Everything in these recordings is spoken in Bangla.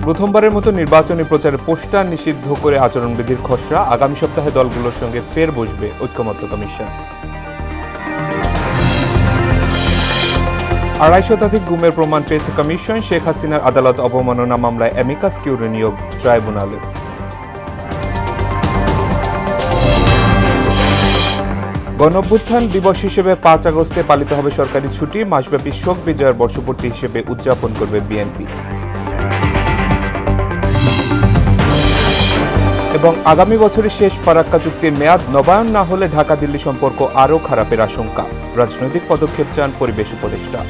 প্রথমবারের মতো নির্বাচনী প্রচারে পোস্টার নিষিদ্ধ করে আচরণবিধির খসড়া আগামী সপ্তাহে দলগুলোর সঙ্গে ফের বসবে ঐক্যমত্য কমিশন। 250 শতাধিক গুমের প্রমাণ পেয়েছে কমিশন। শেখ হাসিনার আদালত অবমাননা মামলায় অ্যামিকাস কিউরি নিয়োগ ট্রাইব্যুনালে। গণঅভ্যুত্থান দিবস হিসেবে 5 আগস্টে পালিত হবে সরকারি ছুটি। মাসব্যাপী শোক বিজয়ের বর্ষপূর্তি হিসেবে উদযাপন করবে বিএনপি। এবং আগামী বছরের শেষ ফারাক্কা চুক্তির মেয়াদ নবায়ন না হলে ঢাকা দিল্লি সম্পর্ক আরও খারাপের আশঙ্কা। রাজনৈতিক পদক্ষেপ চান পরিবেশ উপদেষ্টা।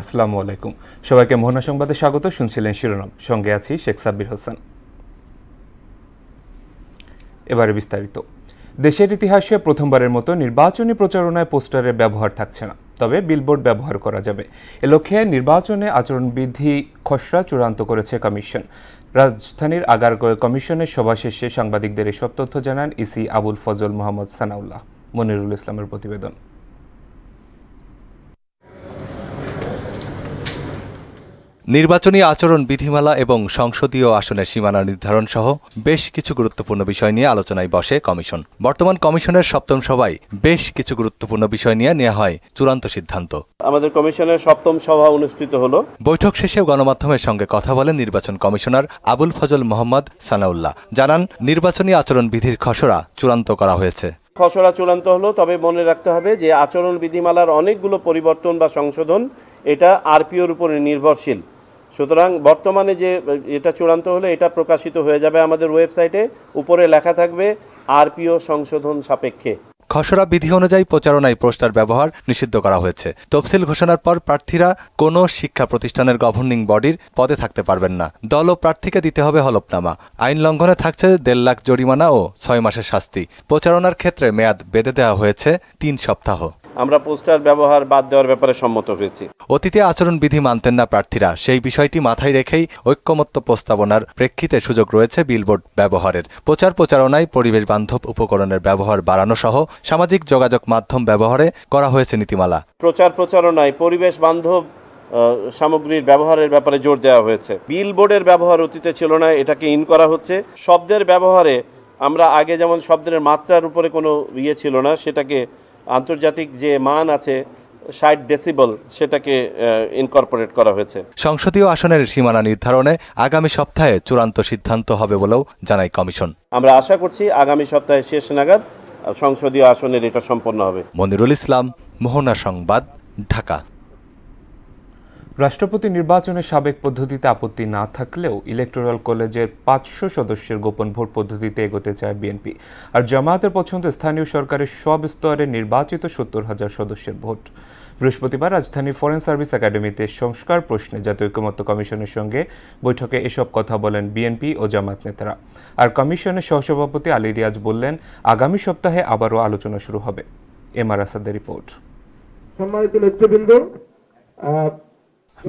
আসসালামু আলাইকুম, সবাইকে মোহনা সংবাদে স্বাগত। শুনছিলেন শিরোনাম, সঙ্গে আছি শেখ সাব্বির হোসেন। এবারে বিস্তারিত। দেশের ইতিহাসে প্রথমবারের মতো নির্বাচনী প্রচারণায় পোস্টারের ব্যবহার থাকছে না, তবে বিলবোর্ড ব্যবহার করা যাবে। এ লক্ষ্যে নির্বাচনে আচরণবিধি খসড়া চূড়ান্ত করেছে কমিশন। রাজধানীর আগারগাঁও কমিশনের সভা শেষে সাংবাদিকদের এসব তথ্য জানান ইসি আবুল ফজল মোহাম্মদ সানাউল্লাহ। মনিরুল ইসলামের প্রতিবেদন। নির্বাচনী আচরণ বিধিমালা এবং সংসদীয় আসনের সীমানা নির্ধারণ সহ বেশ কিছু গুরুত্বপূর্ণ বিষয় নিয়ে আলোচনায় বসে কমিশন। বর্তমান কমিশনের 7ম সভায় বেশ কিছু গুরুত্বপূর্ণ বিষয় নিয়ে নেওয়া হয় চূড়ান্ত সিদ্ধান্ত। আমাদের কমিশনের 7ম সভা অনুষ্ঠিত হলো। বৈঠক শেষে গণমাধ্যমের সঙ্গে কথা বলেন নির্বাচন কমিশনার আবুল ফজল মোহাম্মদ সানাউল্লাহ। জানান, নির্বাচনী আচরণ বিধির খসড়া চূড়ান্ত করা হয়েছে। খসড়া চূড়ান্ত হলো, তবে মনে রাখতে হবে যে আচরণ বিধিমালার অনেকগুলো পরিবর্তন বা সংশোধন এটা আরপিওর উপরে নির্ভরশীল। সুতরাং বর্তমানে যে এটা চূড়ান্ত হলে এটা প্রকাশিত হয়ে যাবে আমাদের ওয়েবসাইটে, উপরে লেখা থাকবে আরপিও সংশোধন সাপেক্ষে। খসড়া বিধি অনুযায়ী প্রচারণায় পোস্টার ব্যবহার নিষিদ্ধ করা হয়েছে। তফসিল ঘোষণার পর প্রার্থীরা কোনো শিক্ষা প্রতিষ্ঠানের গভর্নিং বডির পদে থাকতে পারবেন না। দল ও প্রার্থীকে দিতে হবে হলফনামা। আইন লঙ্ঘনে থাকছে 1.5 লাখ জরিমানা ও 6 মাসের শাস্তি। প্রচারণার ক্ষেত্রে মেয়াদ বেঁধে দেওয়া হয়েছে 3 সপ্তাহ। আমরা পোস্টার ব্যবহার বাদ দেওয়ার ব্যাপারে সম্মত হয়েছি। অতীতে আচরণ বিধি মানতেন না প্রার্থীরা, সেই বিষয়টি মাথায় রেখেই ঐক্যমত্য প্রস্তাবনার প্রেক্ষিতে সুযোগ রয়েছে বিলবোর্ড ব্যবহারের। প্রচারণায় পরিবেশ বান্ধব উপকরণের ব্যবহার বাড়ানো সহ সামাজিক যোগাযোগ মাধ্যম ব্যবহারে করা হয়েছে নীতিমালা। প্রচারণায় পরিবেশ বান্ধব সামগ্রীর ব্যবহারের ব্যাপারে জোর দেওয়া হয়েছে। বিলবোর্ডের ব্যবহার অতীতে ছিল না, এটাকে ইন করা হচ্ছে। শব্দের ব্যবহারে আমরা আগে যেমন শব্দের মাত্রার উপরে কোনো ছিল না, সেটাকে আন্তর্জাতিক যে মান আছে 60 ডেসিবল সেটাকে ইনকর্পোরেট করা হয়েছে। সংসদীয় আসনের সীমানা নির্ধারণে আগামী সপ্তাহে চূড়ান্ত সিদ্ধান্ত হবে বলেও জানায় কমিশন। আমরা আশা করছি আগামী সপ্তাহে শেষ নাগাদ সংসদীয় আসনের এটা সম্পন্ন হবে। মনিরুল ইসলাম, মোহনা সংবাদ, ঢাকা। রাষ্ট্রপতি নির্বাচনের সাবেক পদ্ধতিতে আপত্তি না থাকলেও ইলেকটোরাল কলেজের 500 সদস্যের গোপন ভোট পদ্ধতিতে এগোতে চায় বিএনপি। আর জামায়াতের পছন্দ স্থানীয় সরকারের সব স্তরে নির্বাচিত 70,000 সদস্যের ভোট। বৃহস্পতিবার রাজধানীর ফরেন সার্ভিস একাডেমিতে সংস্কার প্রশ্নে জাতীয় ঐক্যমত্য কমিশনের সঙ্গে বৈঠকে এসব কথা বলেন বিএনপি ও জামায়াত নেতারা। আর কমিশনের সহসভাপতি আলী রিয়াজ বললেন, আগামী সপ্তাহে আবারও আলোচনা শুরু হবে। এমআর আসাদের রিপোর্ট। সম্মানিত নেতৃবৃন্দ,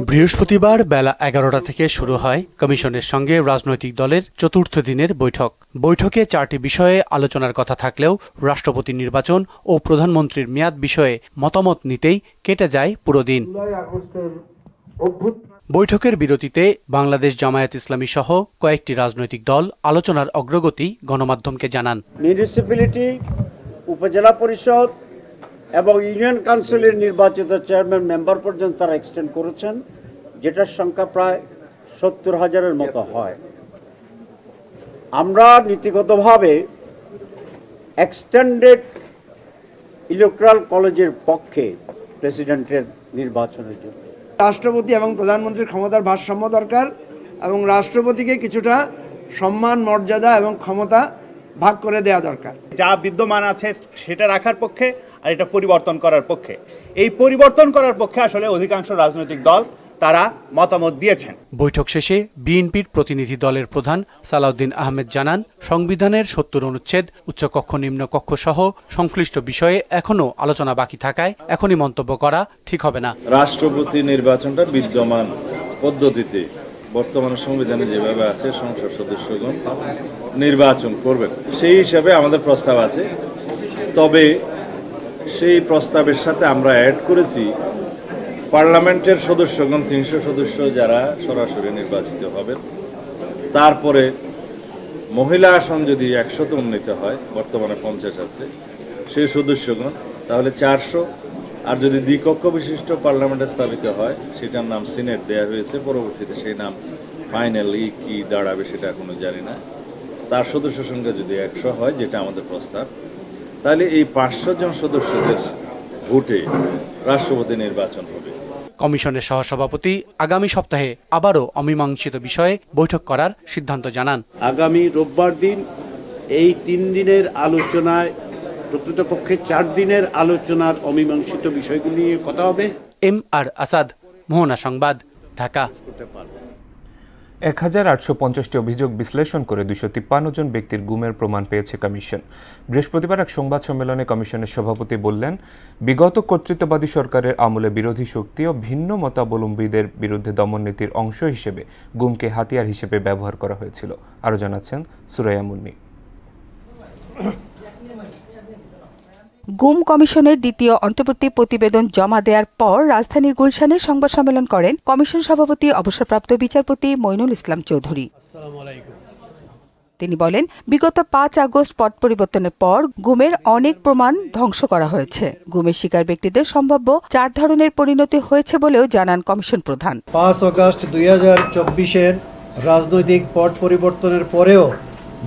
বৃহস্পতিবার বেলা 11টা থেকে শুরু হয় কমিশনের সঙ্গে রাজনৈতিক দলের 4র্থ দিনের বৈঠক। বৈঠকে 4টি বিষয়ে আলোচনার কথা থাকলেও রাষ্ট্রপতি নির্বাচন ও প্রধানমন্ত্রীর মেয়াদ বিষয়ে মতামত নিতেই কেটে যায় পুরো দিন। বৈঠকের বিরতিতে বাংলাদেশ জামায়াত ইসলামী সহ কয়েকটি রাজনৈতিক দল আলোচনার অগ্রগতি গণমাধ্যমকে জানান। মিউনিসিপ্যালিটি, উপজেলা পরিষদ এবং ইউনিয়ন কাউন্সিলের নির্বাচিত চেয়ারম্যান মেম্বার পর্যন্ত তারা এক্সটেন্ড করেছেন, যেটার সংখ্যা প্রায় 70,000-এর মতো হয়। আমরা নীতিগতভাবে এক্সটেন্ডেড ইলেকট্রাল কলেজের পক্ষে প্রেসিডেন্টের নির্বাচনের জন্য। রাষ্ট্রপতি এবং প্রধানমন্ত্রীর ক্ষমতার ভারসাম্য দরকার এবং রাষ্ট্রপতিকে কিছুটা সম্মান, মর্যাদা এবং ক্ষমতা ভাগ করে দেওয়া দরকার। যা বিদ্যমান আছে সেটা রাখার পক্ষে আর এটা পরিবর্তন করার পক্ষে। এই পরিবর্তন করার পক্ষে আসলে অধিকাংশ রাজনৈতিক দল তারা মতামত দিয়েছেন। বৈঠক শেষে বিএনপির প্রতিনিধি দলের প্রধান সালাউদ্দিন আহমেদ জানান, সংবিধানের 70 অনুচ্ছেদ, উচ্চকক্ষ নিম্নকক্ষ সহ সংশ্লিষ্ট বিষয়ে এখনো আলোচনা বাকি থাকায় এখনই মন্তব্য করা ঠিক হবে না। রাষ্ট্রপতি নির্বাচনটা বিদ্যমান পদ্ধতিতে বর্তমান সংবিধানে যেভাবে আছে সংসদ সদস্যগণ নির্বাচন করবেন, সেই হিসাবে আমাদের প্রস্তাব আছে তবে সেই প্রস্তাবের সাথে আমরা অ্যাড করেছি পার্লামেন্টের সদস্যগণ 300 সদস্য যারা সরাসরি নির্বাচিত হবেন, তারপরে মহিলা আসন যদি 100তে উন্নীত হয়, বর্তমানে 50 আছে সেই সদস্যগণ, তাহলে 400। আর যদি দ্বিকক্ষ বিশিষ্ট পার্লামেন্টে স্থাপিত হয়, সেটার নাম সিনেট দেয়া হয়েছে, পরবর্তীতে সেই নাম ফাইনালি কি দাঁড়াবে সেটা এখনো জানি না। তার সদস্য সংখ্যা যদি 100 হয়, যেটা আমাদের প্রস্তাব, তাহলে এই 500 জন সদস্যদের ভোটে রাষ্ট্রপতি নির্বাচন হবে। কমিশনের সহসভাপতি আগামী সপ্তাহে আবারও অমীমাংসিত বিষয়ে বৈঠক করার সিদ্ধান্ত জানান। আগামী রোববার দিন এই 3 দিনের আলোচনায় প্রকৃতপক্ষে 4 দিনের আলোচনার অমীমাংসিত বিষয়গুলি নিয়ে কথা হবে। MR আসাদ, মোহনা সংবাদ, ঢাকা। 1850টি অভিযোগ বিশ্লেষণ করে 253 জন ব্যক্তির গুমের প্রমাণ পেয়েছে কমিশন। বৃহস্পতিবার এক সংবাদ সম্মেলনে কমিশনের সভাপতি বললেন, বিগত কর্তৃত্ববাদী সরকারের আমলে বিরোধী শক্তি ও ভিন্ন মতাবলম্বীদের বিরুদ্ধে দমন নীতির অংশ হিসেবে গুমকে হাতিয়ার হিসেবে ব্যবহার করা হয়েছিল। আরও জানাচ্ছেন সুরাইয়া মুন্নি। গুম কমিশনের দ্বিতীয় অন্তর্বর্তী প্রতিবেদন জমা দেওয়ার পর রাজধানীর গুলশানে সংবাদ সম্মেলন করেন কমিশন সভাপতি অবসরপ্রাপ্ত বিচারপতি মইনুল ইসলাম চৌধুরী। তিনি বলেন, বিগত 5 আগস্ট পট পরিবর্তনের পর গুমের অনেক প্রমাণ ধ্বংস করা হয়েছে। গুমের শিকার ব্যক্তিদের সম্ভাব্য 4 ধরনের পরিণতি হয়েছে বলেও জানান কমিশন প্রধান। 5 আগস্ট 2024-এর রাজনৈতিক পট পরিবর্তনের পরেও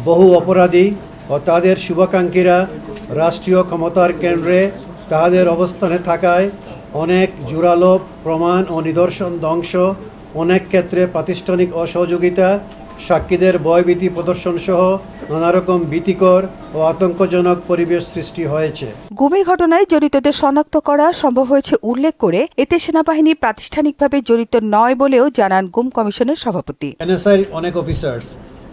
বহু অপরাধী ও তাদের শুভাকাঙ্ক্ষীরা রাষ্ট্রীয় ক্ষমতার কেন্দ্রে তাদের অবস্থানে থাকায় অনেক জোরালো প্রমাণ ও নিদর্শন ধ্বংস, অনেক ক্ষেত্রে প্রাতিষ্ঠানিক অসহযোগিতা, সাক্ষীদের ভয়ভীতি প্রদর্শন সহ নানারকম ভীতিকর ও আতঙ্কজনক পরিবেশ সৃষ্টি হয়েছে। গুমের ঘটনায় জড়িতদের শনাক্ত করা সম্ভব হয়েছে উল্লেখ করে এতে সেনাবাহিনী প্রাতিষ্ঠানিকভাবে জড়িত নয় বলেও জানান গুম কমিশনের সভাপতি। এনএসআই অনেক অফিসার্স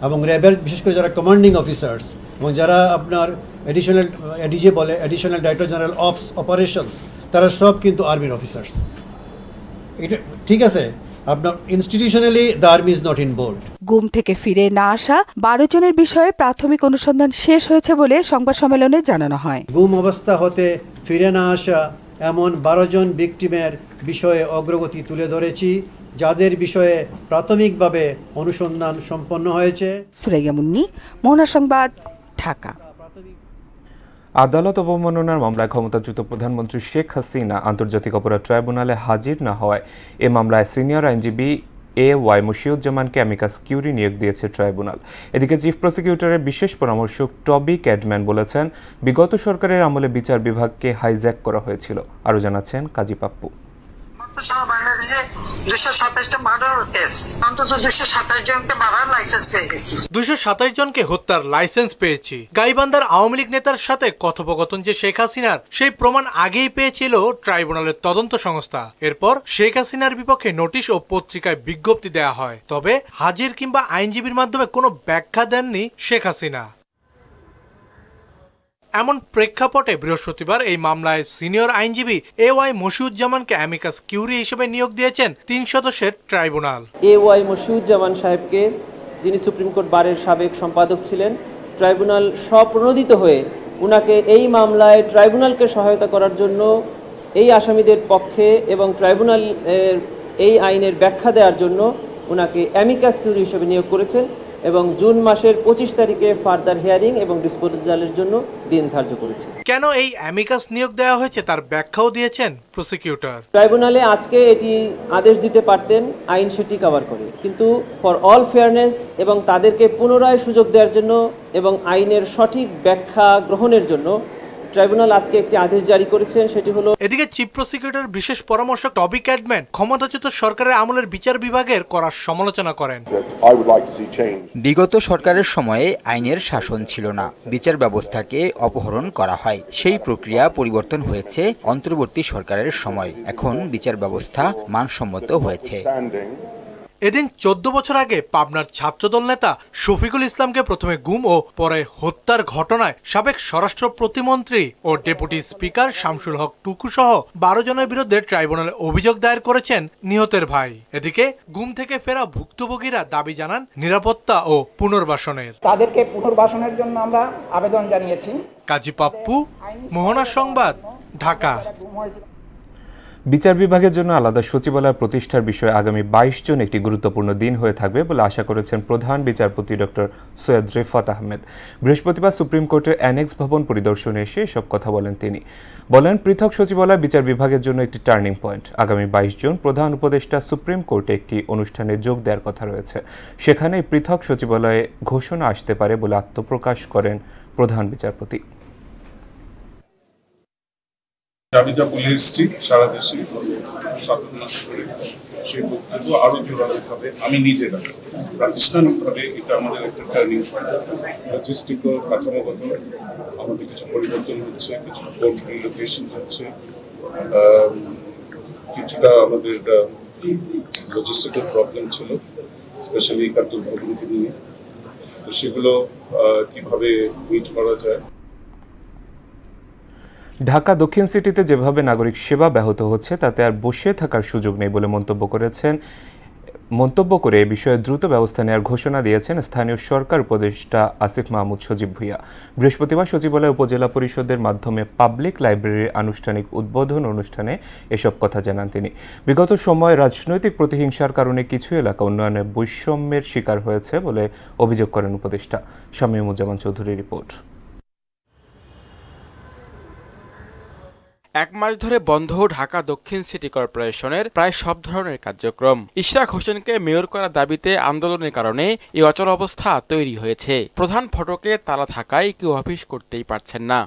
এবং র্যাবের বিশেষ করে যারা কমান্ডিং অফিসার্স এবং যারা আপনার এডিশনাল এডিজি বলে এডিশনাল ডাইরেক্টর জেনারেল অফস অপারেশনস, তারা সব কিন্তু আর্মির অফিসার্স। এটা ঠিক আছে, আপনার institutionally the army is not in board. গুম থেকে ফিরে না আসা 12 জনের বিষয়ে প্রাথমিক অনুসন্ধান শেষ হয়েছে বলে সংবাদ সম্মেলনে জানানো হয়। গুম অবস্থা হতে ফিরে না আসা এমন 12 জন ভিকটিমের বিষয়ে অগ্রগতি তুলে ধরেছি, যাদের বিষয়ে প্রাথমিকভাবে অনুসন্ধান সম্পন্ন হয়েছে। সুরাইয়া মুন্নি, মোহনা সংবাদ, ঢাকা। আদালত অবমাননার মামলায় ক্ষমতাচ্যুত প্রধানমন্ত্রী শেখ হাসিনা আন্তর্জাতিক অপরাধ ট্রাইব্যুনালে হাজির না হওয়ায় এ মামলায় সিনিয়র আইনজীবী AY মশিউজ্জামানকে অ্যামিকাস কিউরি নিয়োগ দিয়েছে ট্রাইব্যুনাল। এদিকে চিফ প্রসিকিউটরের বিশেষ পরামর্শক টবি ক্যাডম্যান বলেছেন, বিগত সরকারের আমলে বিচার বিভাগকে হাইজ্যাক করা হয়েছিল। আরও জানাচ্ছেন কাজী পাপ্পু। বাংলাদেশে 227টা মার্ডার কেস, অন্তত 227 জনকে মারার লাইসেন্স পেয়ে গেছি। 227 জনকে হত্যার লাইসেন্স পেয়েছি। গাইবান্ধার আওয়ামী লীগ নেতার সাথে কথোপকথন যে শেখ হাসিনার, সেই প্রমাণ আগেই পেয়েছিল ট্রাইব্যুনালের তদন্ত সংস্থা। এরপর শেখ হাসিনার বিপক্ষে নোটিশ ও পত্রিকায় বিজ্ঞপ্তি দেয়া হয়, তবে হাজির কিংবা আইনজীবীর মাধ্যমে কোনো ব্যাখ্যা দেননি শেখ হাসিনা। এমন প্রেক্ষাপটে বৃহস্পতিবার এই মামলায় সিনিয়র আইনজীবী AY মশিউজ্জামানকে অ্যামিকাস কিউরি হিসেবে নিয়োগ দিয়েছেন 3 সদস্যের ট্রাইব্যুনাল। AY মশিউজ্জামান সাহেবকে, যিনি সুপ্রিম কোর্ট বারের সাবেক সম্পাদক ছিলেন, ট্রাইব্যুনাল স্বপ্রণোদিত হয়ে উনাকে এই মামলায় ট্রাইব্যুনালকে সহায়তা করার জন্য এই আসামিদের পক্ষে এবং ট্রাইব্যুনাল এই আইনের ব্যাখ্যা দেওয়ার জন্য উনাকে অ্যামিকাস কিউরি হিসেবে নিয়োগ করেছেন এবং জুন মাসের 25 তারিখে ফার্দার হিয়ারিং এবং ডিসপোজালের জন্য দিন ধার্য করেছে। কেন এই অ্যামিকাস নিয়োগ দেওয়া হয়েছে তার ব্যাখ্যাও দিয়েছেন প্রসিকিউটর। ট্রাইব্যুনালে আজকে এটি আদেশ দিতে পারতেন, আইন সেটি কভার করে, কিন্তু ফর অল ফেয়ারনেস এবং তাদেরকে পুনরায় সুযোগ দেওয়ার জন্য এবং আইনের সঠিক ব্যাখ্যা গ্রহণের জন্য ট্রাইব্যুনাল আজকে একটি আদেশ জারি করেছেন, সেটি হলো। এদিকে চিফ প্রসিকিউটর বিশেষ পরামর্শক টবি ক্যাডম্যান ক্ষমতাচ্যুত সরকারের আমলের বিচার বিভাগের করার সমালোচনা করেন। বিগত সরকারের সময়ে আইনের শাসন ছিল না, বিচার ব্যবস্থাকে অপহরণ করা হয়। সেই প্রক্রিয়া পরিবর্তন হয়েছে অন্তর্বর্তী সরকারের সময়। এখন বিচার ব্যবস্থা মানসম্মত হয়েছে। এদিন 14 বছর আগে পাবনার ছাত্রদল নেতা শফিকুল ইসলামকে প্রথমে গুম ও পরে হত্যার ঘটনায় সাবেক স্বরাষ্ট্র প্রতিমন্ত্রী ও ডেপুটি স্পিকার শামসুল হক টুকু সহ 12 জনের বিরুদ্ধে ট্রাইব্যুনালে অভিযোগ দায়ের করেছেন নিহতের ভাই। এদিকে গুম থেকে ফেরা ভুক্তভোগীরা দাবি জানান নিরাপত্তা ও পুনর্বাসনের। তাদেরকে পুনর্বাসনের জন্য আমরা আবেদন জানিয়েছি। কাজী পাপ্পু, মোহনা সংবাদ, ঢাকা। বিচার বিভাগের জন্য আলাদা সচিবালয় প্রতিষ্ঠার বিষয়ে আগামী 22 জুন একটি গুরুত্বপূর্ণ দিন হয়ে থাকবে বলে আশা করেছেন প্রধান বিচারপতি ডক্টর সৈয়দ রেফাত আহমেদ। বৃহস্পতিবার সুপ্রিম কোর্টের অ্যানেক্স ভবন পরিদর্শনে এসে এসব কথা বলেন তিনি। বলেন, পৃথক সচিবালয় বিচার বিভাগের জন্য একটি টার্নিং পয়েন্ট। আগামী 22 জুন প্রধান উপদেষ্টা সুপ্রিম কোর্টে একটি অনুষ্ঠানে যোগ দেওয়ার কথা রয়েছে। সেখানে পৃথক সচিবালয়ে ঘোষণা আসতে পারে বলে আত্মপ্রকাশ করেন প্রধান বিচারপতি। আমি যা বলে এসেছি সারা দেশে 7 মাস ধরে সেই বক্তব্য আরো জোরালো হবে। আমি নিজেরা প্রাতিষ্ঠানিকভাবে এটা আমাদের একটা টার্নিং পয়েন্ট। লজিস্টিক্যাল কাঠামোগত আমাদের কিছু পরিবর্তন হচ্ছে, কিছু কোর্ট রিলোকেশন হচ্ছে, কিছুটা আমাদের লজিস্টিক্যাল প্রবলেম ছিল স্পেশালি কার্তুল ভবনকে নিয়ে। তো সেগুলো কিভাবে মিট করা যায়। ঢাকা দক্ষিণ সিটিতে যেভাবে নাগরিক সেবা ব্যাহত হচ্ছে তাতে আর বসে থাকার সুযোগ নেই বলে মন্তব্য করে এ বিষয়ে দ্রুত ব্যবস্থা নেওয়ার ঘোষণা দিয়েছেন স্থানীয় সরকার উপদেষ্টা আসিফ মাহমুদ সজীব ভুঁইয়া। বৃহস্পতিবার সচিবালয় উপজেলা পরিষদের মাধ্যমে পাবলিক লাইব্রেরির আনুষ্ঠানিক উদ্বোধন অনুষ্ঠানে এসব কথা জানান তিনি। বিগত সময়ে রাজনৈতিক প্রতিহিংসার কারণে কিছু এলাকা উন্নয়নে বৈষম্যের শিকার হয়েছে বলে অভিযোগ করেন উপদেষ্টা। শামীমুজ্জামান চৌধুরীর রিপোর্ট। 1 মাস ধরে বন্ধ ঢাকা দক্ষিণ সিটি কর্পোরেশনের প্রায় সব ধরনের কার্যক্রম। ইশরাক হোসেনকে মেয়র করার দাবিতে আন্দোলনের কারণে এই অচল অবস্থা তৈরি হয়েছে। প্রধান ফটকে তালা থাকায় কেউ অফিস করতেই পারছেন না।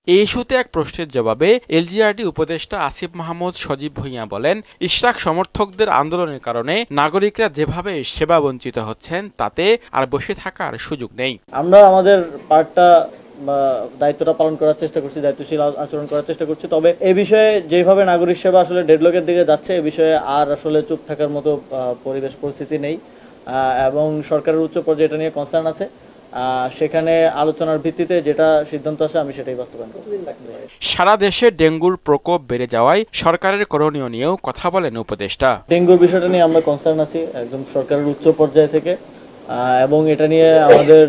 এই ইস্যুতে এক প্রশ্নের জবাবে এলজিআরডি উপদেষ্টা আসিফ মাহমুদ সজীব ভুঁইয়া বলেন, ইশরাক সমর্থকদের আন্দোলনের কারণে নাগরিকরা যেভাবে সেবা বঞ্চিত হচ্ছেন তাতে আর বসে থাকার সুযোগ নেই। আমরা আমাদের পার্টটা দায়িত্বটা পালন করার চেষ্টা করছি, দায়িত্বশীল আচরণ করার চেষ্টা করছি। তবে এই বিষয়ে যেভাবে নাগরিক সেবা আসলে ডেডলকের দিকে যাচ্ছে এ বিষয়ে আর আসলে চুপ থাকার মতো পরিবেশ পরিস্থিতি নেই এবং সরকারের উচ্চ পর্যায়ে এটা নিয়ে কনসার্ন আছে। সেখানে আলোচনার ভিত্তিতে যেটা সিদ্ধান্ত আসে আমি সেটাই বাস্তবায়ন করব। সারা দেশে ডেঙ্গুর প্রকোপ বেড়ে যাওয়ায় সরকারের করণীয় নিয়েও কথা বলেন উপদেষ্টা। ডেঙ্গুর বিষয়টা নিয়ে আমরা কনসার্ন আছি একদম সরকারের উচ্চ পর্যায়ে থেকে এবং এটা নিয়ে আমাদের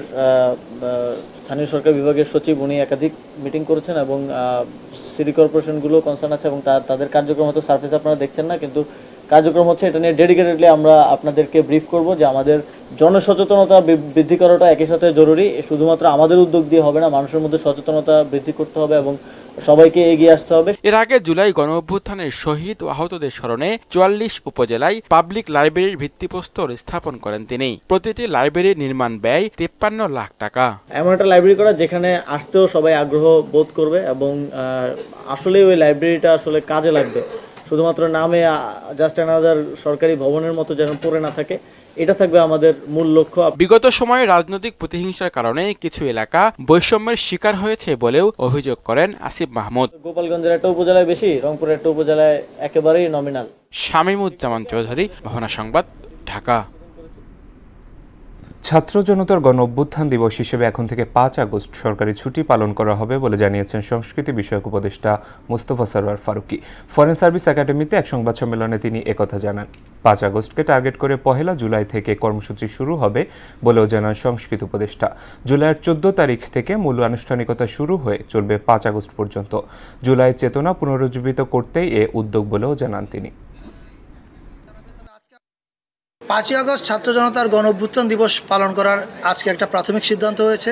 স্থানীয় সরকার বিভাগের সচিব উনি একাধিক মিটিং করেছেন এবং সিটি কর্পোরেশনগুলো কনসার্ন আছে এবং তাদের কার্যক্রম হয়তো সার্ফেস আপনারা দেখছেন না, কিন্তু কার্যক্রম হচ্ছে। এটা নিয়ে ডেডিকেটেডলি আমরা আপনাদেরকে ব্রিফ করব যে আমাদের জনসচেতনতা বৃদ্ধি করাটা একই সাথে জরুরি। শুধুমাত্র আমাদের উদ্যোগ দিয়ে হবে না, মানুষের মধ্যে সচেতনতা বৃদ্ধি করতে হবে এবং সবাইকে এগিয়ে আসতে হবে। এর আগে জুলাই গণঅভ্যুত্থানের শহীদ ও আহতদের স্মরণে 44 উপজেলায় পাবলিক লাইব্রেরির ভিত্তিপ্রস্তর স্থাপন করেন তিনি। প্রতিটি লাইব্রেরির নির্মাণ ব্যয় 53 লাখ টাকা। এমন একটা লাইব্রেরি করা যেখানে আসতেও সবাই আগ্রহ বোধ করবে এবং আসলে ওই লাইব্রেরিটা আসলে কাজে লাগবে। শুধুমাত্র নামে জাস্ট অ্যানাদার সরকারি ভবনের মতো যেন পড়ে না থাকে, এটা থাকবে আমাদের মূল লক্ষ্য। বিগত সময়ে রাজনৈতিক প্রতিহিংসার কারণে কিছু এলাকা বৈষম্যের শিকার হয়েছে বলেও অভিযোগ করেন আসিফ মাহমুদ। গোপালগঞ্জের একটা উপজেলায় বেশি, রংপুরের একটা উপজেলায় একেবারেই নমিনাল। শামীমুজ্জামান চৌধুরী, মোহনা সংবাদ, ঢাকা। ছাত্র জনতার গণ অভ্যুত্থান দিবস হিসেবে এখন থেকে 5 আগস্ট সরকারি ছুটি পালন করা হবে বলে জানিয়েছেন সংস্কৃতি বিষয়ক উপদেষ্টা মুস্তফা সরওয়ার ফারুকী। ফরেন সার্ভিস একাডেমিতে এক সংবাদ সম্মেলনে তিনি একথা জানান। 5 আগস্টকে টার্গেট করে 1 জুলাই থেকে কর্মসূচি শুরু হবে বলেও জানান সংস্কৃতি উপদেষ্টা। জুলাইয়ের 14 তারিখ থেকে মূল আনুষ্ঠানিকতা শুরু হয়ে চলবে 5 আগস্ট পর্যন্ত। জুলাই চেতনা পুনরুজ্জীবিত করতেই এ উদ্যোগ বলেও জানান তিনি। 5 আগস্ট ছাত্র জনতার গণ অভ্যুত্থান দিবস পালন করার আজকে একটা প্রাথমিক সিদ্ধান্ত হয়েছে।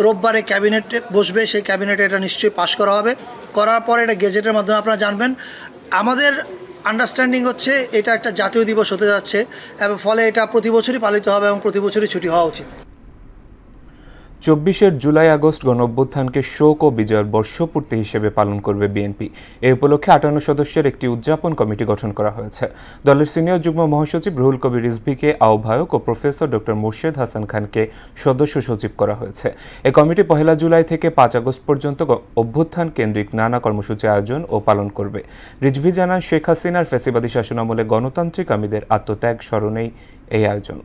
রোববারে ক্যাবিনেটে বসবে, সেই ক্যাবিনেটে এটা নিশ্চয়ই পাশ করা হবে। করার পরে এটা গেজেটের মাধ্যমে আপনারা জানবেন। আমাদের আন্ডারস্ট্যান্ডিং হচ্ছে এটা একটা জাতীয় দিবস হতে যাচ্ছে এবং ফলে এটা প্রতি বছরই পালিত হবে এবং প্রতি বছরই ছুটি হওয়া উচিত। 24 জুলাই আগস্ট গণঅভ্যুত্থানকে শোক ও বিজয়ের বর্ষপূর্তি হিসেবে পালন করবে বিএনপি। এই উপলক্ষে 58 সদস্যের একটি উদযাপন কমিটি গঠন করা হয়েছে। দলের সিনিয়র যুগ্ম মহাসচিব রুহুল কবির রিজভীকে আহ্বায়ক ও প্রফেসর ডক্টর মোর্শেদ হাসান খানকে সদস্য সচিব করা হয়েছে। এই কমিটি 1 জুলাই থেকে 5 আগস্ট পর্যন্ত অভ্যুত্থান কেন্দ্রিক নানা কর্মসূচি আয়োজন ও পালন করবে। রিজভী জানান, শেখ হাসিনার ফ্যাসিবাদী শাসনামলে গণতান্ত্রিক আমিদের আত্মত্যাগ স্মরণেই এই আয়োজন।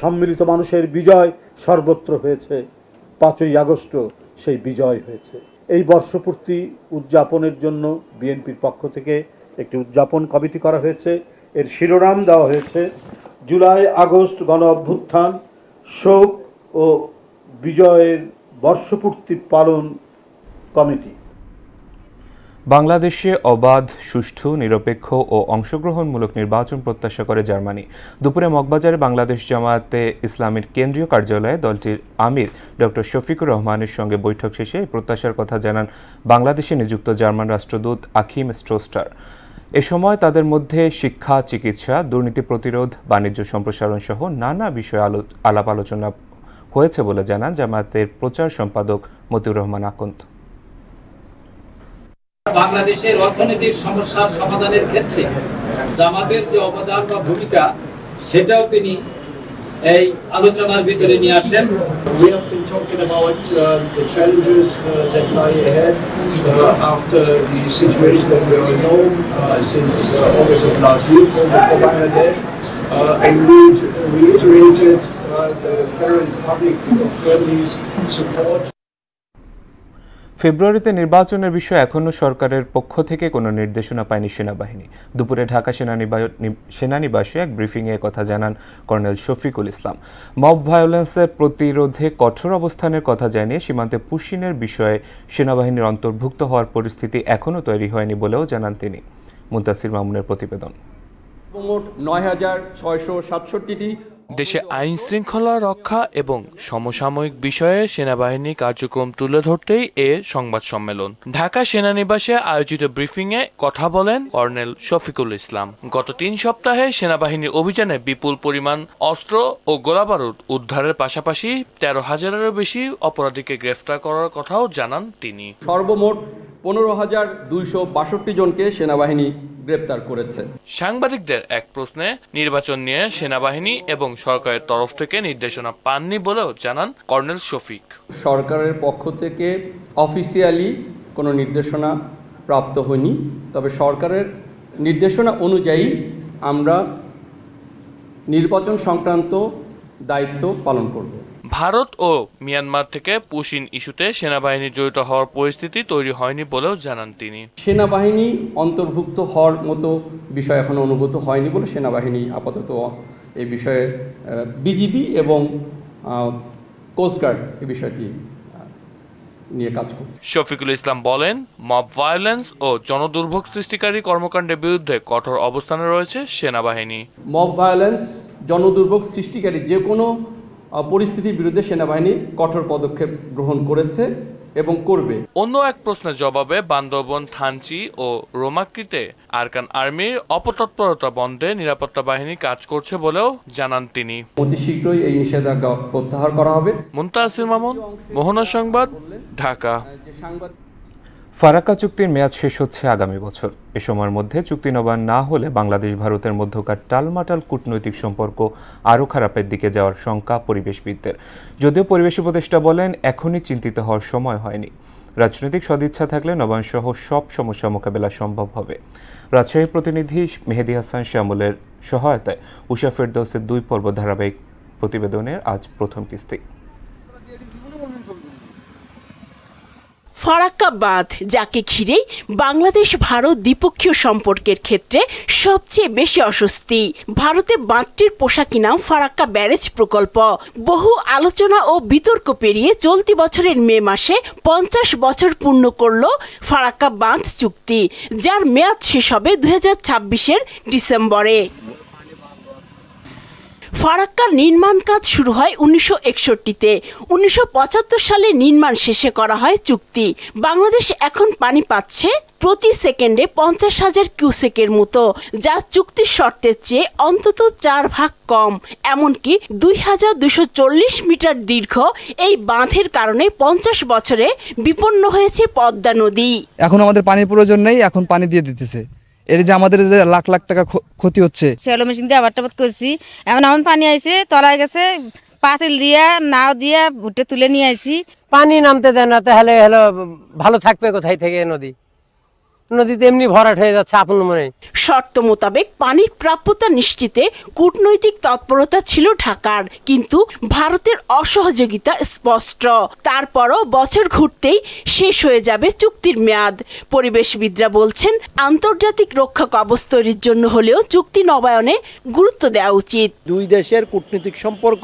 সম্মিলিত মানুষের বিজয় সর্বত্র হয়েছে, 5ই আগস্ট সেই বিজয় হয়েছে। এই বর্ষপূর্তি উদযাপনের জন্য বিএনপির পক্ষ থেকে একটি উদযাপন কমিটি করা হয়েছে। এর শিরোনাম দেওয়া হয়েছে জুলাই আগস্ট গণ অভ্যুত্থান শোক ও বিজয়ের বর্ষপূর্তি পালন কমিটি। বাংলাদেশে অবাধ, সুষ্ঠু, নিরপেক্ষ ও অংশগ্রহণমূলক নির্বাচন প্রত্যাশা করে জার্মানি। দুপুরে মগবাজারে বাংলাদেশ জামায়াতে ইসলামীর কেন্দ্রীয় কার্যালয়ে দলটির আমির ডক্টর শফিকুর রহমানের সঙ্গে বৈঠক শেষে এই প্রত্যাশার কথা জানান বাংলাদেশে নিযুক্ত জার্মান রাষ্ট্রদূত আখিম স্ট্রোস্টার। এ সময় তাদের মধ্যে শিক্ষা, চিকিৎসা, দুর্নীতি প্রতিরোধ, বাণিজ্য সম্প্রসারণ সহ নানা বিষয়ে আলাপ আলোচনা হয়েছে বলে জানান জামায়াতের প্রচার সম্পাদক মতিউর রহমান আকন্দ। বাংলাদেশের অর্থনৈতিক সমস্যার সমাধানের ক্ষেত্রে জামাতের যে অবদান বা ভূমিকা সেটাও তিনি এই আলোচনার ভিতরে নিয়ে আসেন। We have been talking about the challenges that lie ahead after the situation that we all know since August of last year for Bangladesh, and we reiterated the Federal Republic of Germany's support. ফেব্রুয়ারিতে নির্বাচনের বিষয়ে এখনও সরকারের পক্ষ থেকে কোনো নির্দেশনা পায়নি সেনাবাহিনী। দুপুরে ঢাকা সেনানিবাসে এক ব্রিফিংয়ে কথা জানান কর্নেল শফিকুল ইসলাম। মব ভায়োলেন্সের প্রতিরোধে কঠোর অবস্থানের কথা জানিয়ে সীমান্তে পুশিনের বিষয়ে সেনাবাহিনীর অন্তর্ভুক্ত হওয়ার পরিস্থিতি এখনও তৈরি হয়নি বলেও জানান তিনি। মুনতাসির মামুনের প্রতিবেদন। মোট ৯,৬৬৭টি দেশে আইন শৃঙ্খলা রক্ষা এবং সমসাময়িক বিষয়ে সেনাবাহিনী কার্যক্রম তুলে ধরতেই এ সংবাদ সম্মেলন। ঢাকা সেনানিবাসে আয়োজিত ব্রিফিংয়ে কথা বলেন কর্নেল শফিকুল ইসলাম। গত 3 সপ্তাহে সেনাবাহিনীর অভিযানে বিপুল পরিমাণ অস্ত্র ও গোলাবারুদ উদ্ধারের পাশাপাশি 13,000-এরও বেশি অপরাধীকে গ্রেফতার করার কথাও জানান তিনি। সর্বমোট 15,262 জনকে সেনাবাহিনী গ্রেপ্তার করেছে। সাংবাদিকদের এক প্রশ্নে নির্বাচন নিয়ে সেনাবাহিনী এবং সরকারের তরফ থেকে নির্দেশনা পাননি বলেও জানান কর্নেল শফিক। সরকারের পক্ষ থেকে অফিসিয়ালি কোনো নির্দেশনা প্রাপ্ত হয়নি, তবে সরকারের নির্দেশনা অনুযায়ী আমরা নির্বাচন সংক্রান্ত দায়িত্ব পালন করব। ভারত ও মিয়ানমার থেকে পুশিন ইস্যুতে সেনাবাহিনী জড়িত হওয়ার পরিস্থিতি তৈরি হয়নি বলেও জানান তিনি। সেনাবাহিনী অন্তর্ভুক্ত হওয়ার মতো বিষয় এখনো অনুভূত হয়নি বলে সেনাবাহিনী আপাতত এই বিষয়ে বিজিবি এবং কোস্টগার্ড এই বিষয়টি নিয়ে কাজ করছে। শফিকুল ইসলাম বলেন, মব ভায়োলেন্স ও জনদুর্ভোগ সৃষ্টিকারী কর্মকাণ্ডের বিরুদ্ধে কঠোর অবস্থানে রয়েছে সেনাবাহিনী। মব ভায়োলেন্স, জনদুর্ভোগ সৃষ্টিকারী যে কোনো পরিস্থিতির বিরুদ্ধে সেনাবাহিনী কঠোর পদক্ষেপ গ্রহণ করেছে এবং করবে। অন্য এক প্রশ্নের জবাবে বান্দরবন, থানচি ও রোমাক্রিতে আরকান আর্মির অপতৎপরতা বন্ধে নিরাপত্তা বাহিনী কাজ করছে বলেও জানান তিনি। অতি শীঘ্রই এই নিষেধাজ্ঞা প্রত্যাহার করা হবে। মুনতাসির মামুন, মোহনা সংবাদ, ঢাকা। ফারাক্কা চুক্তির মেয়াদ শেষ হচ্ছে আগামী বছর। এ সময়ের মধ্যে চুক্তি নবায়ন না হলে বাংলাদেশ ভারতের মধ্যকার টালমাটাল কূটনৈতিক সম্পর্ক আরও খারাপের দিকে যাওয়ার শঙ্কা পরিবেশবিদদের। যদিও পরিবেশ উপদেষ্টা বলেন, এখনই চিন্তিত হওয়ার সময় হয়নি। রাজনৈতিক সদিচ্ছা থাকলে নবায়ন সহ সব সমস্যা মোকাবেলা সম্ভব হবে। রাজশাহী প্রতিনিধি মেহেদী হাসান শ্যামলের সহায়তায় উষা ফেরদৌসের 2 পর্ব ধারাবাহিক প্রতিবেদনের আজ প্রথম কিস্তি। ফারাক্কা বাঁধ, যাকে ঘিরে বাংলাদেশ ভারত দ্বিপক্ষীয় সম্পর্কের ক্ষেত্রে সবচেয়ে বেশি অস্বস্তি। ভারতে বাঁধটির পোশাকি নাম ফারাক্কা ব্যারেজ প্রকল্প। বহু আলোচনা ও বিতর্ক পেরিয়ে চলতি বছরের মে মাসে 50 বছর পূর্ণ করল ফারাক্কা বাঁধ চুক্তি, যার মেয়াদ শেষ হবে 2026-এর ডিসেম্বরে। ফারাক্কার নির্মাণ কাজ শুরু হয় 1961-তে। 1975 সালে নির্মাণ শেষে করা হয় চুক্তি। বাংলাদেশ এখন পানি পাচ্ছে প্রতি সেকেন্ডে 50,000 কিউসেকের মতো, যা চুক্তির শর্তের চেয়ে অন্তত 4 ভাগ কম। এমনকি 2240 মিটার দীর্ঘ এই বাঁধের কারণে 50 বছরে বিপন্ন হয়েছে পদ্মা নদী। এখন আমাদের পানির প্রয়োজন নেই, এখন পানি দিয়ে দিতেছে। এর যে আমাদের লাখ লাখ টাকা ক্ষতি হচ্ছে। সেলো মেশিন দিয়ে আবাদ করছি, এমন পানি আইছে তলায় গেছে, পাতিল দিয়া নাও দিয়া ভুট্টে তুলে নিয়ে আইছি। পানি নামতে দেয় না, তাহলে ভালো থাকবে কোথায় থেকে? নদীতে এমনি ভরাট হয়ে যাচ্ছে আপন মনে। শর্ত মোতাবেক পানির প্রাপ্যতা নিশ্চিতে কূটনৈতিক তৎপরতা ছিল ঢাকার, কিন্তু ভারতের অসহযোগিতা স্পষ্ট। তারপরও বছর ঘুরতেই শেষ হয়ে যাবে চুক্তির মেয়াদ। পরিবেশবিদরা বলছেন, আন্তর্জাতিক রক্ষা কবচ তৈরির জন্য হলেও চুক্তি নবায়নে গুরুত্ব দেওয়া উচিত। দুই দেশের কূটনৈতিক সম্পর্ক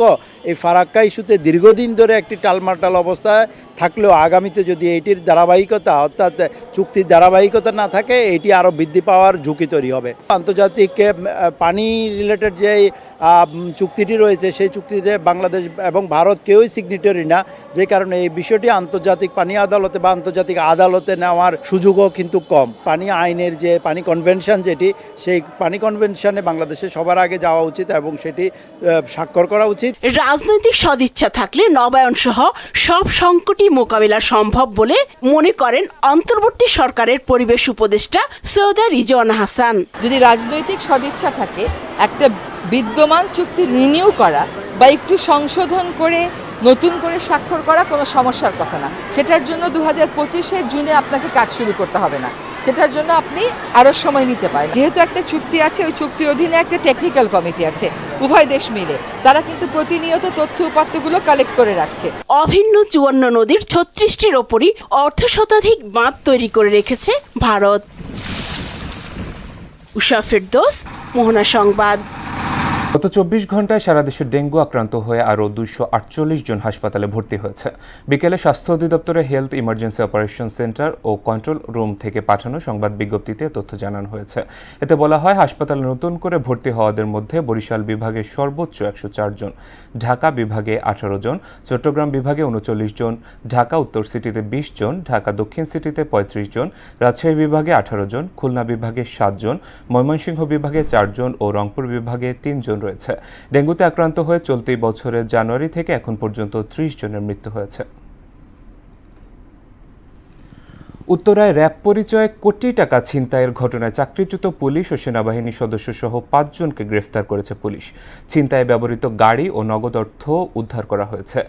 এই ফারাক্কা ইস্যুতে দীর্ঘদিন ধরে একটি টালমাটাল অবস্থায় থাকলেও আগামীতে যদি এটির ধারাবাহিকতা অর্থাৎ চুক্তির ধারাবাহিকতা না থাকে, এটি আরও বৃদ্ধি পাওয়ার ঝুঁকি তৈরি হবে। আন্তর্জাতিক পানি রিলেটেড যে চুক্তিটি রয়েছে, সেই চুক্তিতে বাংলাদেশ এবং ভারত কেউই সিগনেটরি না, যে কারণে এই বিষয়টি আন্তর্জাতিক পানি আদালতে বা আন্তর্জাতিক আদালতে নেওয়ার সুযোগও কিন্তু কম। পানি আইনের যে পানি কনভেনশন, যেটি সেই পানি কনভেনশনে বাংলাদেশে সবার আগে যাওয়া উচিত এবং সেটি স্বাক্ষর করা উচিত। রাজনৈতিক সদিচ্ছা থাকলে নবায়ন সহ সব সংকটই মোকাবিলা সম্ভব বলে মনে করেন অন্তর্বর্তী সরকারের পরিবেশ উপদেষ্টা সৈয়দা রিজওয়ানা হাসান। যদি রাজনৈতিক সদিচ্ছা থাকে, একটা বিদ্যমান চুক্তি রিনিউ করা বা একটু সংশোধন করে নতুন করে স্বাক্ষর করা কোনো সমস্যার কথা না। সেটার জন্য 2025-এর জুনে আপনাকে কাজ শুরু করতে হবে না, সেটার জন্য আপনি আরও সময় নিতে পারেন। যেহেতু একটা চুক্তি আছে, ওই চুক্তির অধীনে একটা টেকনিক্যাল কমিটি আছে, উভয় দেশ মিলে তারা কিন্তু প্রতিনিয়ত তথ্য উপাত্তগুলো কালেক্ট করে রাখছে। অভিন্ন 54 নদীর 36টির ওপরই অর্ধশতাধিক বাঁধ তৈরি করে রেখেছে ভারত। উষা ফেরদৌস, মোহনা সংবাদ। গত 24 ঘন্টায় সারা দেশে ডেঙ্গু আক্রান্ত হয়ে আরও 248 জন হাসপাতালে ভর্তি হয়েছে। বিকেলে স্বাস্থ্য অধিদপ্তরের হেলথ ইমার্জেন্সি অপারেশন সেন্টার ও কন্ট্রোল রুম থেকে পাঠানো সংবাদ বিজ্ঞপ্তিতে তথ্য জানানো হয়েছে। এতে বলা হয়, হাসপাতালে নতুন করে ভর্তি হওয়াদের মধ্যে বরিশাল বিভাগে সর্বোচ্চ 104 জন, ঢাকা বিভাগে 18 জন, চট্টগ্রাম বিভাগে 39 জন, ঢাকা উত্তর সিটিতে 20 জন, ঢাকা দক্ষিণ সিটিতে 35 জন, রাজশাহী বিভাগে 18 জন, খুলনা বিভাগে 7 জন, ময়মনসিংহ বিভাগে 4 জন ও রংপুর বিভাগে 3 জন রয়েছে। ডেঙ্গুতে আক্রান্ত হয়ে চলতি বছরের জানুয়ারি থেকে এখন পর্যন্ত 30 জনের মৃত্যু হয়েছে। উত্তরায় র্যাব পরিচয়ে কোটি টাকা ছিনতাইয়ের ঘটনায় চাকরিচ্যুত পুলিশ ও সেনাবাহিনী সদস্য সহ 5 জনকে গ্রেফতার করেছে পুলিশ। ছিনতাইয়ে ব্যবহৃত গাড়ি ও নগদ অর্থ উদ্ধার করা হয়েছে।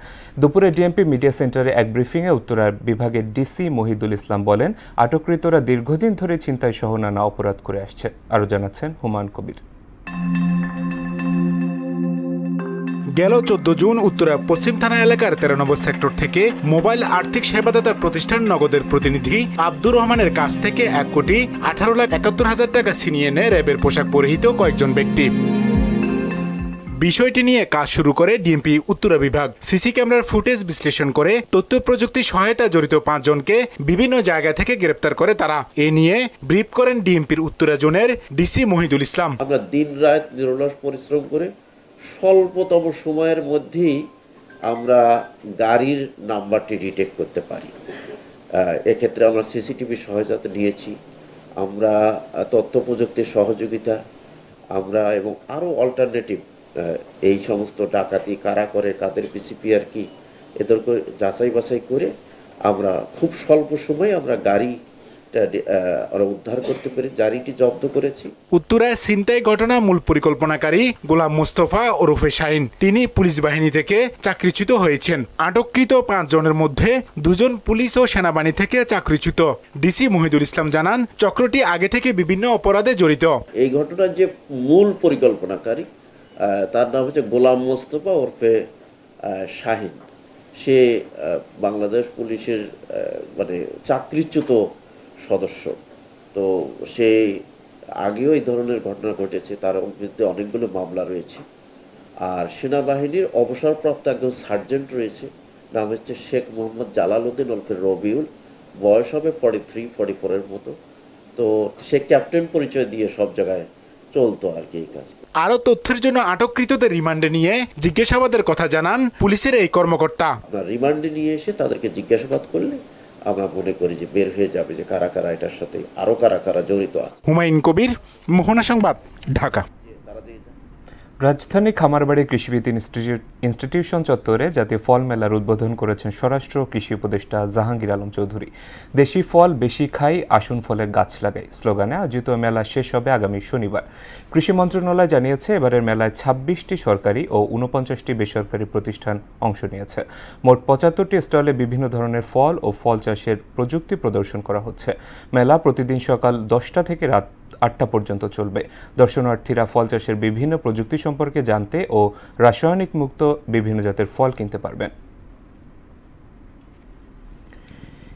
দুপুরে ডিএমপি মিডিয়া সেন্টারে এক ব্রিফিংয়ে উত্তরার বিভাগের ডিসি মহিদুল ইসলাম বলেন, আটককৃতরা দীর্ঘদিন ধরে ছিনতাই সহ নানা অপরাধ করে আসছে। আরও জানাচ্ছেন হুমায়ুন কবির। গেল 14 জুন উত্তরা পশ্চিম থানা এলাকার 13 নম্বর সেক্টর থেকে মোবাইল আর্থিক সেবাদাতা প্রতিষ্ঠান নগদের প্রতিনিধি আব্দুর রহমানের কাছ থেকে 1,18,71,000 টাকা ছিনিয়ে নেয় র্যাবের পোশাক পরিহিত কয়েকজন ব্যক্তি। বিষয়টি নিয়ে কাজ শুরু করে ডিএমপি উত্তরা বিভাগ। সিসি ক্যামেরার ফুটেজ বিশ্লেষণ করে তথ্য প্রযুক্তি সহায়তা জড়িত 5 জনকে বিভিন্ন জায়গা থেকে গ্রেপ্তার করে তারা। এ নিয়ে ব্রিফ করেন ডিএমপির উত্তরা জোনের ডিসি মহিদুল ইসলাম। আমরা দিন রাত নিরলস পরিশ্রম করে স্বল্পতম সময়ের মধ্যেই আমরা গাড়ির নাম্বারটি ডিটেক্ট করতে পারি। এক্ষেত্রে আমরা সিসিটিভি সহায়তা নিয়েছি, আমরা তথ্য প্রযুক্তির সহযোগিতা, আমরা এবং আরও অল্টারনেটিভ এই সমস্ত ডাকাতি কারা করে, কাদের পিসিপিআর কি, এদেরকে যাচাই বাছাই করে আমরা খুব স্বল্প সময়ে আমরা গাড়ি উদ্ধার করতে পেরে গাড়িটি জব্দ করেছি। উত্তরায় ছিনতাই ঘটনা মূল পরিকল্পনাকারী গোলাম মুস্তফা ওরফে শাহিন, তিনি পুলিশ বাহিনী থেকে চাকরিচ্যুত হয়েছেন। আটককৃত 5 জনের মধ্যে 2 জন পুলিশ ও সেনাবাহিনী থেকে চাকরিচ্যুত। ডিসি মহিদুল ইসলাম জানান, চক্রটি আগে থেকে বিভিন্ন অপরাধে জড়িত। এই ঘটনার যে মূল পরিকল্পনাকারী তার নাম হচ্ছে গোলাম মুস্তফা ওরফে শাহিন। সে বাংলাদেশ পুলিশের মানে চাকরিচ্যুত সদস্য। তো সে আগেও এই ধরনের ঘটনা ঘটেছে, তার বিরুদ্ধে অনেকগুলো মামলা রয়েছে। আর সেনাবাহিনীর অবসরপ্রাপ্ত একজন সার্জেন্ট রয়েছে, নাম হচ্ছে শেখ মোহাম্মদ জালাল উদ্দিন ওরফে রবিউল, বয়স হবে 43-44 মতো। তো সে ক্যাপ্টেন পরিচয় দিয়ে সব জায়গায় চলতো আর কি এই কাজ। আরো তথ্যের জন্য আটককৃতদের রিমান্ডে নিয়ে জিজ্ঞাসাবাদের কথা জানান পুলিশের এই কর্মকর্তা। রিমান্ডে নিয়ে এসে তাদেরকে জিজ্ঞাসাবাদ করলে আমরা মনে করি যে বের হয়ে যাবে যে কারা কারা এটার সাথে আরো কারা কারা জড়িত আছে। হুমায়ুন কবির, মোহনা সংবাদ, ঢাকা। রাজধানী খামারবাড়ি কৃষিবিদ ইনস্টিটিউশন চত্বরে জাতীয় ফল মেলার উদ্বোধন করেছেন স্বরাষ্ট্র কৃষি উপদেষ্টা জাহাঙ্গীর আলম চৌধুরী। দেশি ফল বেশি খাই, আসুন ফলের গাছ লাগাই স্লোগানে আয়োজিত মেলা শেষ হবে আগামী শনিবার। কৃষি মন্ত্রণালয় জানিয়েছে এবারের মেলায় 26টি সরকারি ও 49টি বেসরকারি প্রতিষ্ঠান অংশ নিয়েছে। মোট 75টি স্টলে বিভিন্ন ধরনের ফল ও ফল চাষের প্রযুক্তি প্রদর্শন করা হচ্ছে। মেলা প্রতিদিন সকাল 10টা থেকে রাত 8টা পর্যন্ত চলবে। দর্শনার্থীরা ফল চাষের বিভিন্ন প্রযুক্তি সম্পর্কে জানতে ও রাসায়নিক মুক্ত বিভিন্ন জাতের ফল কিনতে পারবেন।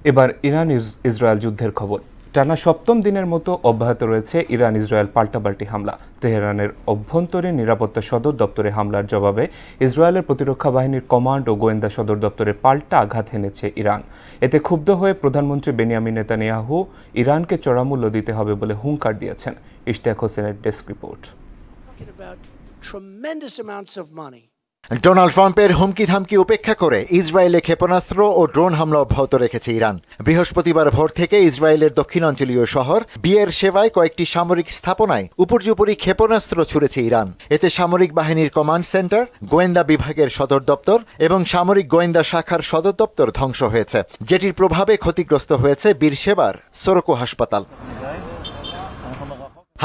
এবার ইরান ইসরায়েল যুদ্ধের খবর। টানা 7ম দিনের মতো অব্যাহত রয়েছে ইরান ইসরায়েল পাল্টাপাল্টি হামলা। তেহরানের অভ্যন্তরীণ নিরাপত্তা সদর দপ্তরে হামলার জবাবে ইসরায়েলের প্রতিরক্ষা বাহিনীর কমান্ড ও গোয়েন্দা সদর দপ্তরে পাল্টা আঘাত এনেছে ইরান। এতে ক্ষুব্ধ হয়ে প্রধানমন্ত্রী বেনিয়ামিন নেতানিয়াহু ইরানকে চড়া মূল্য দিতে হবে বলে হুঙ্কার দিয়েছেন। ইশতিয়াক হোসেনের ডেস্ক রিপোর্ট। ডোনাল্ড ট্রাম্পের হুমকি ধামকি উপেক্ষা করে ইসরায়েলে ক্ষেপণাস্ত্র ও ড্রোন হামলা অব্যাহত রেখেছে ইরান। বৃহস্পতিবার ভোর থেকে ইসরায়েলের দক্ষিণাঞ্চলীয় শহর বিয়ের সেবায় কয়েকটি সামরিক স্থাপনায় উপর্যুপরি ক্ষেপণাস্ত্র ছুড়েছে ইরান। এতে সামরিক বাহিনীর কমান্ড সেন্টার, গোয়েন্দা বিভাগের সদর দপ্তর এবং সামরিক গোয়েন্দা শাখার সদর দপ্তর ধ্বংস হয়েছে, যেটির প্রভাবে ক্ষতিগ্রস্ত হয়েছে বীর সেবার সোরকো হাসপাতাল।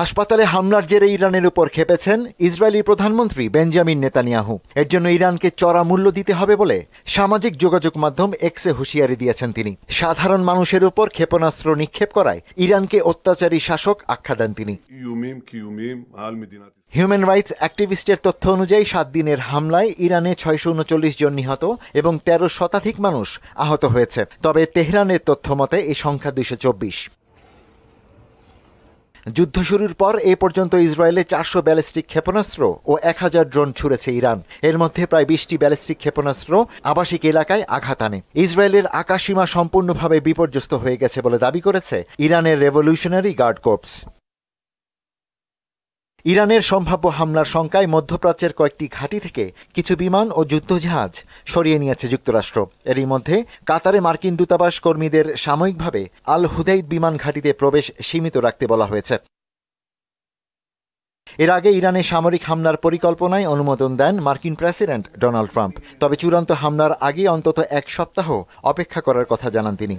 হাসপাতালে হামলার জেরে ইরানের উপর ক্ষেপেছেন ইসরায়েলি প্রধানমন্ত্রী বেঞ্জামিন নেতানিয়াহু। এর জন্য ইরানকে চড়া মূল্য দিতে হবে বলে সামাজিক যোগাযোগ মাধ্যম এক্সে হুঁশিয়ারি দিয়েছেন তিনি। সাধারণ মানুষের উপর ক্ষেপণাস্ত্র নিক্ষেপ করায় ইরানকে অত্যাচারী শাসক আখ্যা দেন তিনি। হিউম্যান রাইটস অ্যাক্টিভিস্টের তথ্য অনুযায়ী 7 দিনের হামলায় ইরানে 639 জন নিহত এবং 13 শতাধিক মানুষ আহত হয়েছে। তবে তেহরানের তথ্য মতে এই সংখ্যা 224। যুদ্ধ শুরুর পর এ পর্যন্ত ইসরায়েলে 400 ব্যালিস্টিক ক্ষেপণাস্ত্র ও 1000 ড্রোন ছুড়েছে ইরান। এর মধ্যে প্রায় 20টি ব্যালিস্টিক ক্ষেপণাস্ত্র আবাসিক এলাকায় আঘাত আনে। ইসরায়েলের আকাশসীমা সম্পূর্ণভাবে বিপর্যস্ত হয়ে গেছে বলে দাবি করেছে ইরানের রেভলিউশনারি গার্ড কর্পস। ইরানের সম্ভাব্য হামলার শঙ্কায় মধ্যপ্রাচ্যের কয়েকটি ঘাঁটি থেকে কিছু বিমান ও যুদ্ধজাহাজ সরিয়ে নিয়েছে যুক্তরাষ্ট্র। এরই মধ্যে কাতারে মার্কিন দূতাবাস কর্মীদের সাময়িকভাবে আল হুদাইদ বিমান ঘাঁটিতে প্রবেশ সীমিত রাখতে বলা হয়েছে। এর আগে ইরানে সামরিক হামলার পরিকল্পনায় অনুমোদন দেন মার্কিন প্রেসিডেন্ট ডোনাল্ড ট্রাম্প। তবে চূড়ান্ত হামলার আগে অন্তত 1 সপ্তাহ অপেক্ষা করার কথা জানান তিনি।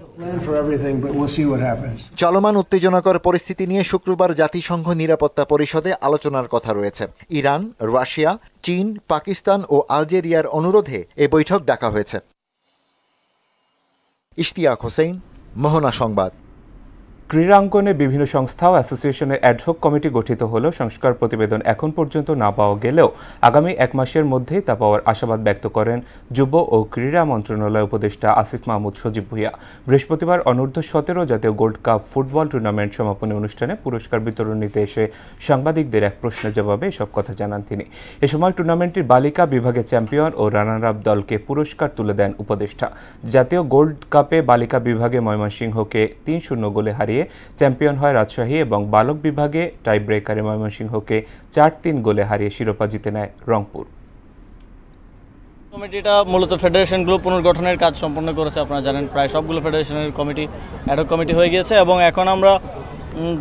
চলমান উত্তেজনাকর পরিস্থিতি নিয়ে শুক্রবার জাতিসংঘ নিরাপত্তা পরিষদে আলোচনার কথা রয়েছে। ইরান, রাশিয়া, চীন, পাকিস্তান ও আলজেরিয়ার অনুরোধে এ বৈঠক ডাকা হয়েছে। ইশতিয়াক হোসেন, মোহনা সংবাদ। ক্রীড়াঙ্গনে বিভিন্ন সংস্থা ও অ্যাসোসিয়েশনের অ্যাডহক কমিটি গঠিত হলেও সংস্কার প্রতিবেদন এখন পর্যন্ত না পাওয়া গেলেও আগামী 1 মাসের মধ্যেই তা পাওয়ার আশাবাদ ব্যক্ত করেন যুব ও ক্রীড়া মন্ত্রণালয় উপদেষ্টা আসিফ মাহমুদ সজীব ভুঁইয়া। বৃহস্পতিবার অনূর্ধ্ব 17 জাতীয় গোল্ড কাপ ফুটবল টুর্নামেন্ট সমাপনী অনুষ্ঠানে পুরস্কার বিতরণ নিতে এসে সাংবাদিকদের এক প্রশ্নের জবাবে এসব কথা জানান তিনি। এ সময় টুর্নামেন্টটির বালিকা বিভাগে চ্যাম্পিয়ন ও রানার আপ দলকে পুরস্কার তুলে দেন উপদেষ্টা। জাতীয় গোল্ড কাপে বালিকা বিভাগে ময়মনসিংহকে 3-0 গোলে হারিয়ে চ্যাম্পিয়ন হয় রাজশাহী এবং বালক বিভাগে টাই ব্রেকারে ময়মনসিংহকে 4-3 গোলে হারিয়ে শিরোপা জিতে নেয় রংপুর। কমিটিটা মূলত ফেডারেশনগুলো পুনর্গঠনের কাজ সম্পন্ন করেছে। আপনারা জানেন প্রায় সবগুলো ফেডারেশনের কমিটি অ্যাডহক কমিটি হয়ে গিয়েছে এবং এখন আমরা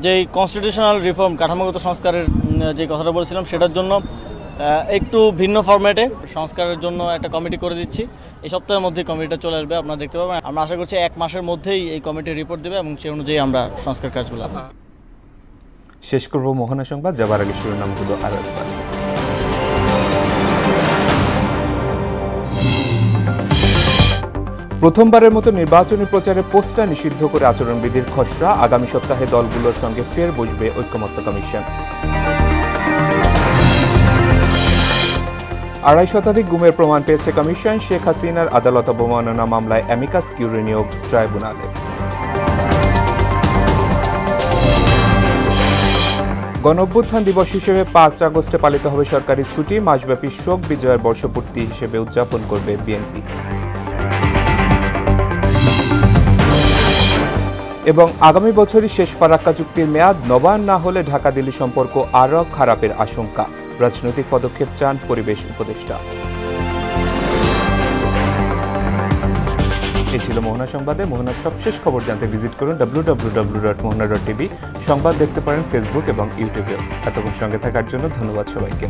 যেই কনস্টিটিউশনাল রিফর্ম কাঠামোগত সংস্কারের যে কথাটা বলছিলাম সেটার জন্য একটু ভিন্ন ফরম্যাটে সংস্কারের জন্য একটা কমিটি করে দিচ্ছি। এই সপ্তাহের মধ্যেই কমিটিটা চলে আসবে, আপনারা দেখতে পাবেন। আমরা আশা করছি 1 মাসের মধ্যেই এই কমিটি রিপোর্ট দেবে এবং সেই অনুযায়ী আমরা সংস্কার কাজগুলো শেষ করব। মোহনা সংবাদ যাবার আগে শিরোনামগুলো আরো একবার। প্রথমবারের মতো নির্বাচনী প্রচারে পোস্টার নিষিদ্ধ করে আচরণবিধির খসড়া। আগামী সপ্তাহে দলগুলোর সঙ্গে ফের বসবে ঐকমত্য কমিশন। 2.5 শতাধিক গুমের প্রমাণ পেয়েছে কমিশন। শেখ হাসিনার আদালত অবমাননা মামলায় অ্যামিকাস কিউরি নিয়োগ ট্রাইব্যুনালে। গণঅভ্যুত্থান দিবস হিসেবে 5 আগস্টে পালিত হবে সরকারি ছুটি। মাসব্যাপী শোক বিজয়ের বর্ষপূর্তি হিসেবে উদযাপন করবে বিএনপি। এবং আগামী বছরই শেষ ফারাক্কা চুক্তির মেয়াদ নবায়ন না হলে ঢাকা দিল্লি সম্পর্ক আরও খারাপের আশঙ্কা। রাজনৈতিক পদক্ষেপ চান পরিবেশ উপদেষ্টা। এই ছিল মোহনা সংবাদে। মোহনার সবশেষ খবর জানতে ভিজিট করুন www.mohana.tv। সংবাদ দেখতে পারেন ফেসবুক এবং ইউটিউবেও। এতক্ষণ সঙ্গে থাকার জন্য ধন্যবাদ সবাইকে।